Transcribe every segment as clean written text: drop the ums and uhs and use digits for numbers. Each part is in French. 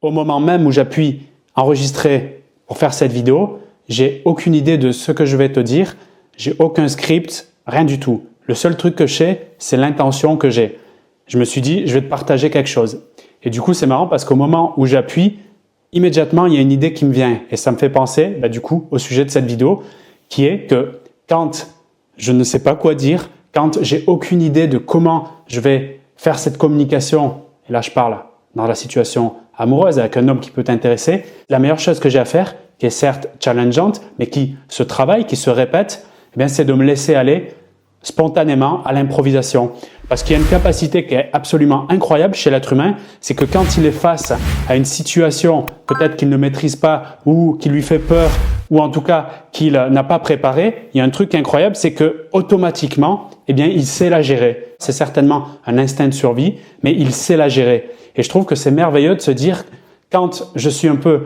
au moment même où j'appuie enregistrer pour faire cette vidéo, j'ai aucune idée de ce que je vais te dire, j'ai aucun script, rien du tout. Le seul truc que je sais, c'est l'intention que j'ai. Je me suis dit, je vais te partager quelque chose. Et du coup, c'est marrant parce qu'au moment où j'appuie, immédiatement, il y a une idée qui me vient. Et ça me fait penser, du coup, au sujet de cette vidéo, qui est que quand je ne sais pas quoi dire, quand j'ai aucune idée de comment je vais faire cette communication, et là je parle dans la situation amoureuse avec un homme qui peut t'intéresser, la meilleure chose que j'ai à faire, qui est certes challengeante, mais qui se travaille, qui se répète, c'est de me laisser aller spontanément à l'improvisation. Parce qu'il y a une capacité qui est absolument incroyable chez l'être humain, c'est que quand il est face à une situation peut-être qu'il ne maîtrise pas ou qui lui fait peur ou en tout cas qu'il n'a pas préparé, il y a un truc incroyable, c'est que automatiquement, il sait la gérer. C'est certainement un instinct de survie, mais il sait la gérer. Et je trouve que c'est merveilleux de se dire quand je suis un peu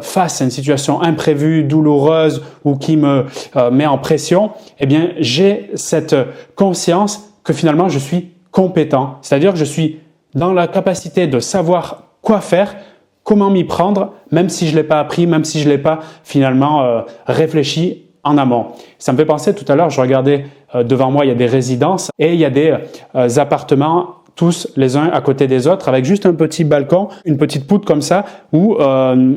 face à une situation imprévue, douloureuse ou qui me met en pression, j'ai cette conscience que finalement je suis compétent. C'est-à-dire que je suis dans la capacité de savoir quoi faire, comment m'y prendre, même si je ne l'ai pas appris, même si je ne l'ai pas finalement réfléchi en amont. Ça me fait penser, tout à l'heure, je regardais devant moi, il y a des résidences et il y a des appartements tous les uns à côté des autres avec juste un petit balcon, une petite poutre comme ça où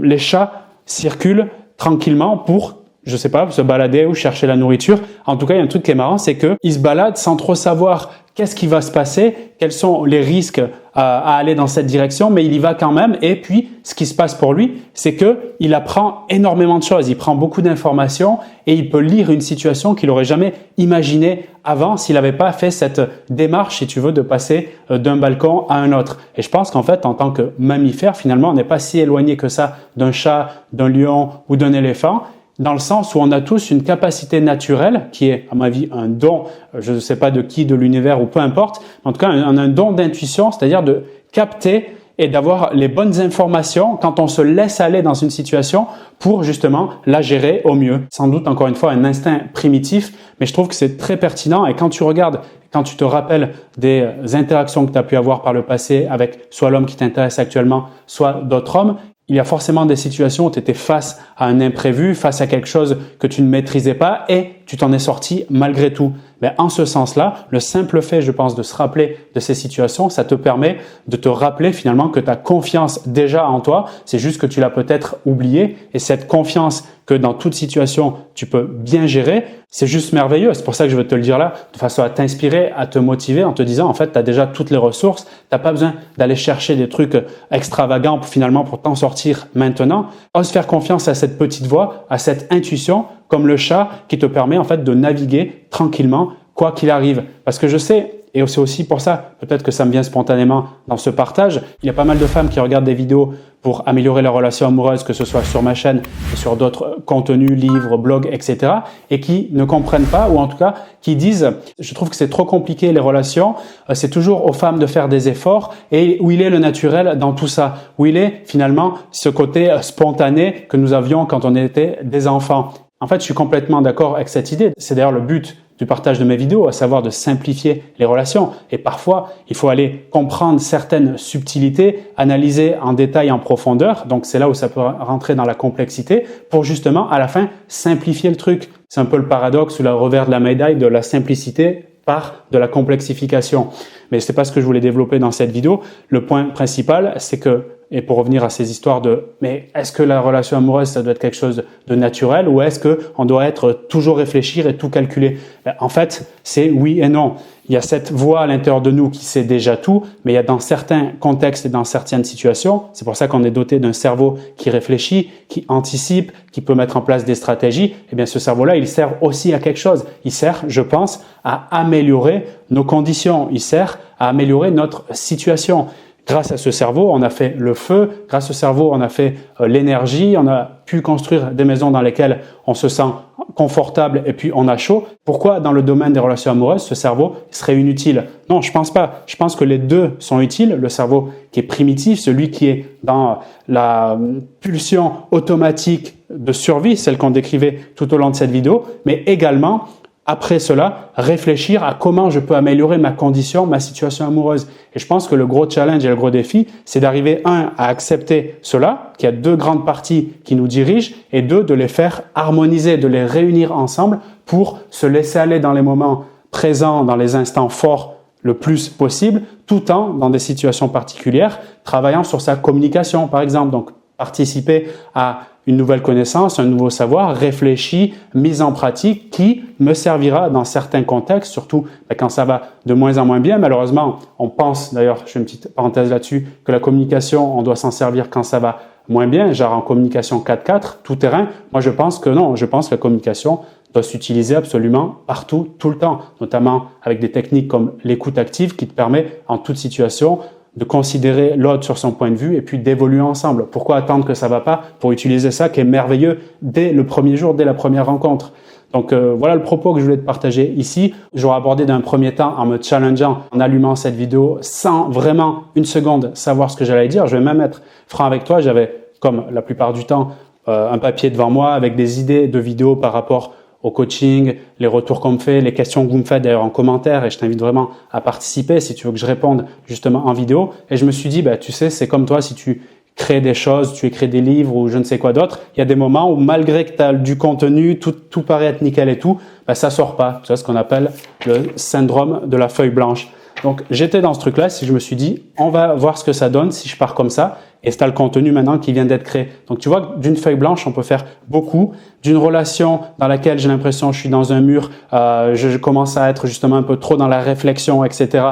les chats circulent tranquillement pour, je sais pas, se balader ou chercher la nourriture. En tout cas, il y a un truc qui est marrant, c'est qu'ils se baladent sans trop savoir qu'est-ce qui va se passer, quels sont les risques à aller dans cette direction, mais il y va quand même. Et puis, ce qui se passe pour lui, c'est qu'il apprend énormément de choses. Il prend beaucoup d'informations et il peut lire une situation qu'il n'aurait jamais imaginée avant s'il n'avait pas fait cette démarche, si tu veux, de passer d'un balcon à un autre. Et je pense qu'en fait, en tant que mammifère, finalement, on n'est pas si éloigné que ça d'un chat, d'un lion ou d'un éléphant, dans le sens où on a tous une capacité naturelle qui est, à mon avis, un don, je ne sais pas de qui, de l'univers ou peu importe, en tout cas un don d'intuition, c'est-à-dire de capter et d'avoir les bonnes informations quand on se laisse aller dans une situation pour justement la gérer au mieux. Sans doute, encore une fois, un instinct primitif, mais je trouve que c'est très pertinent et quand tu regardes, quand tu te rappelles des interactions que tu as pu avoir par le passé avec soit l'homme qui t'intéresse actuellement, soit d'autres hommes, il y a forcément des situations où tu étais face à un imprévu, face à quelque chose que tu ne maîtrisais pas et tu t'en es sorti malgré tout. Mais en ce sens-là, le simple fait, je pense, de se rappeler de ces situations, ça te permet de te rappeler finalement que tu as confiance déjà en toi. C'est juste que tu l'as peut-être oublié et cette confiance que dans toute situation, tu peux bien gérer, c'est juste merveilleux. C'est pour ça que je veux te le dire là, de façon à t'inspirer, à te motiver en te disant, en fait, tu as déjà toutes les ressources. Tu n'as pas besoin d'aller chercher des trucs extravagants pour t'en sortir maintenant. Ose faire confiance à cette petite voix, à cette intuition, comme le chat qui te permet en fait de naviguer tranquillement, quoi qu'il arrive. Parce que je sais, et c'est aussi pour ça, peut-être que ça me vient spontanément dans ce partage, il y a pas mal de femmes qui regardent des vidéos pour améliorer leur relation amoureuse, que ce soit sur ma chaîne et sur d'autres contenus, livres, blogs, etc. et qui ne comprennent pas, ou en tout cas qui disent « je trouve que c'est trop compliqué les relations, c'est toujours aux femmes de faire des efforts » et où il est le naturel dans tout ça, où il est finalement ce côté spontané que nous avions quand on était des enfants. En fait, je suis complètement d'accord avec cette idée. C'est d'ailleurs le but du partage de mes vidéos, à savoir de simplifier les relations. Et parfois, il faut aller comprendre certaines subtilités, analyser en détail, en profondeur. Donc, c'est là où ça peut rentrer dans la complexité pour justement, à la fin, simplifier le truc. C'est un peu le paradoxe ou le revers de la médaille de la simplicité par de la complexification. Mais c'est pas ce que je voulais développer dans cette vidéo. Le point principal, c'est que, et pour revenir à ces histoires mais est-ce que la relation amoureuse, ça doit être quelque chose de naturel ou est-ce qu'on doit toujours réfléchir et tout calculer? En fait, c'est oui et non. Il y a cette voix à l'intérieur de nous qui sait déjà tout, mais il y a dans certains contextes et dans certaines situations, c'est pour ça qu'on est doté d'un cerveau qui réfléchit, qui anticipe, qui peut mettre en place des stratégies. Ce cerveau-là, il sert aussi à quelque chose. Il sert, je pense, à améliorer nos conditions. Il sert à améliorer notre situation. Grâce à ce cerveau, on a fait le feu. Grâce au cerveau, on a fait l'énergie. On a pu construire des maisons dans lesquelles on se sent confortable et puis on a chaud. Pourquoi dans le domaine des relations amoureuses, ce cerveau serait inutile? Non, je pense pas. Je pense que les deux sont utiles. Le cerveau qui est primitif, celui qui est dans la pulsion automatique de survie, celle qu'on décrivait tout au long de cette vidéo, mais également après cela, réfléchir à comment je peux améliorer ma condition, ma situation amoureuse. Et je pense que le gros challenge et le gros défi, c'est d'arriver, un, à accepter cela, qu'il y a deux grandes parties qui nous dirigent, et deux, de les faire harmoniser, de les réunir ensemble pour se laisser aller dans les moments présents, dans les instants forts le plus possible, tout en, dans des situations particulières, travaillant sur sa communication, par exemple. Donc, participer à une nouvelle connaissance, un nouveau savoir, réfléchi, mise en pratique, qui me servira dans certains contextes, surtout quand ça va de moins en moins bien. Malheureusement, on pense, d'ailleurs, je fais une petite parenthèse là-dessus, que la communication, on doit s'en servir quand ça va moins bien, genre en communication 4x4, tout terrain. Moi, je pense que non, je pense que la communication doit s'utiliser absolument partout, tout le temps, notamment avec des techniques comme l'écoute active qui te permet en toute situation de considérer l'autre sur son point de vue et puis d'évoluer ensemble. Pourquoi attendre que ça va pas pour utiliser ça qui est merveilleux dès le premier jour, dès la première rencontre? Donc voilà le propos que je voulais te partager ici. J'aurais abordé d'un premier temps en me challengeant, en allumant cette vidéo sans vraiment une seconde savoir ce que j'allais dire. Je vais même être franc avec toi, j'avais comme la plupart du temps un papier devant moi avec des idées de vidéos par rapport au coaching, les retours qu'on me fait, les questions que vous me faites d'ailleurs en commentaire, et je t'invite vraiment à participer si tu veux que je réponde justement en vidéo. Et je me suis dit, tu sais, c'est comme toi si tu crées des choses, tu écris des livres ou je ne sais quoi d'autre, il y a des moments où malgré que tu as du contenu, tout paraît être nickel et tout, ça sort pas. Tu vois ce qu'on appelle le syndrome de la feuille blanche. Donc j'étais dans ce truc-là, je me suis dit, on va voir ce que ça donne si je pars comme ça. Et c'est le contenu maintenant qui vient d'être créé. Donc tu vois, d'une feuille blanche, on peut faire beaucoup. D'une relation dans laquelle j'ai l'impression que je suis dans un mur, je commence à être justement un peu trop dans la réflexion, etc.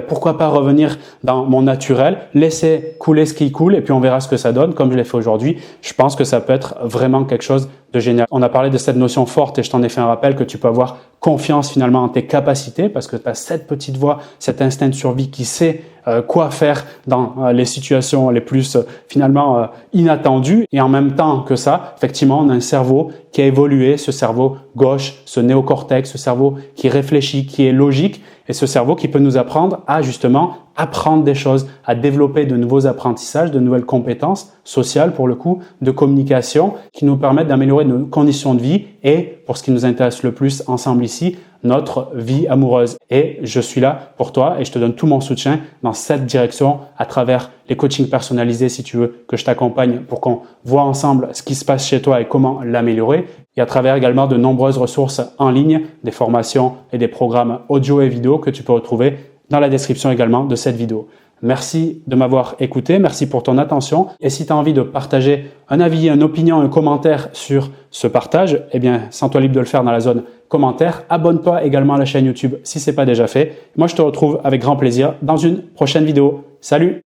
Pourquoi pas revenir dans mon naturel, laisser couler ce qui coule et puis on verra ce que ça donne, comme je l'ai fait aujourd'hui. Je pense que ça peut être vraiment quelque chose de génial. On a parlé de cette notion forte et je t'en ai fait un rappel que tu peux avoir confiance finalement en tes capacités parce que tu as cette petite voix, cet instinct de survie qui sait quoi faire dans les situations les plus finalement inattendues. Et en même temps que ça, effectivement, on a un cerveau qui a évolué, ce cerveau gauche, ce néocortex, ce cerveau qui réfléchit, qui est logique, et ce cerveau qui peut nous apprendre à justement apprendre des choses, à développer de nouveaux apprentissages, de nouvelles compétences sociales pour le coup, de communication, qui nous permettent d'améliorer nos conditions de vie et, pour ce qui nous intéresse le plus ensemble ici, notre vie amoureuse. Et je suis là pour toi et je te donne tout mon soutien dans cette direction à travers les coachings personnalisés si tu veux que je t'accompagne pour qu'on voit ensemble ce qui se passe chez toi et comment l'améliorer. Et à travers également de nombreuses ressources en ligne, des formations et des programmes audio et vidéo que tu peux retrouver dans la description également de cette vidéo. Merci de m'avoir écouté, merci pour ton attention. Et si tu as envie de partager un avis, une opinion, un commentaire sur ce partage, sens-toi libre de le faire dans la zone commentaire. Abonne-toi également à la chaîne YouTube si ce n'est pas déjà fait. Moi, je te retrouve avec grand plaisir dans une prochaine vidéo. Salut!